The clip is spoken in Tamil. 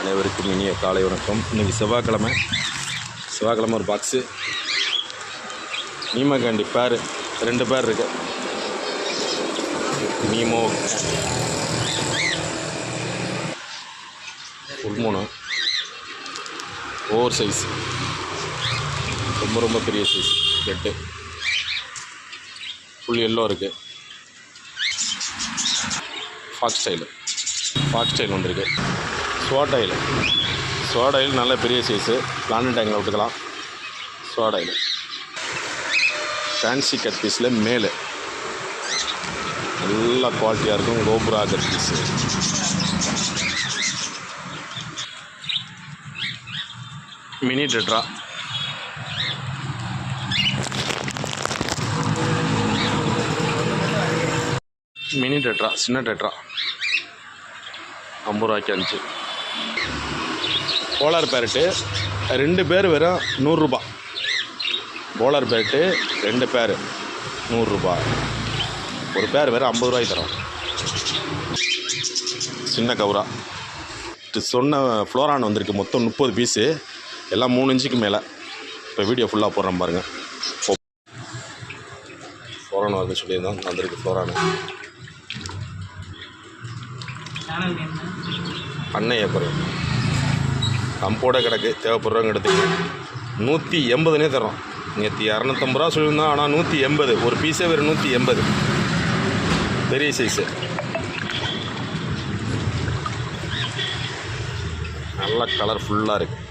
அனைவருக்கும் இனிய காலை வணக்கம். இன்றைக்கி செவ்வாய்க்கிழமை ஒரு பாக்ஸு நீமகாண்டி பேர் 2 பேர் இருக்கு. நீமோ ஃபுல் ஓவர் சைஸ், ரொம்ப பெரிய சைஸ் பெட்டு. ஃபுல் எல்லோ இருக்குது. ஃபாக்ஸ் ஸ்டைல் வந்திருக்கு. ஸ்வாட் ஆயில் நல்ல பெரிய சைஸு, பிளானட் டேங்கில் விட்டுக்கலாம். ஸ்வாட் ஆயில் ஃபேன்சி கட் பீஸில் மேலே நல்லா குவாலிட்டியாக இருக்கும். Cobra cut piece. Mini tetra, சின்ன டெட்ரா 50 ரூபாய்க்கு 5. போலார் பேரட்டு 2 பேர் வெறும் 100 ரூபா. போலார் பேரட்டு 2 பேர் 100 ரூபா. ஒரு பேர் வெறும் 50 ரூபாய்க்கு தரோம். சின்ன கவுரா சொன்ன ஃப்ளோரான் வந்திருக்கு. மொத்தம் 30 பீஸு, எல்லாம் 3 இன்ச்சுக்கு மேலே. இப்போ வீடியோ ஃபுல்லாக போடுறேன் பாருங்கள். ஃப்ளோரான் வந்து சொல்லியிருந்தோம், வந்திருக்கு ஃப்ளோரானு. அன்னைய குறையும் கம்போட கிடக்கு. தேவைப்படுறவங்க எடுத்துக்கு 180 தரோம். நேற்று 250 ரூபா சொல்லியிருந்தோம், ஆனால் 180. ஒரு பீஸே வேறு 180. பெரிய சைஸு, நல்லா கலர்ஃபுல்லாக இருக்குது.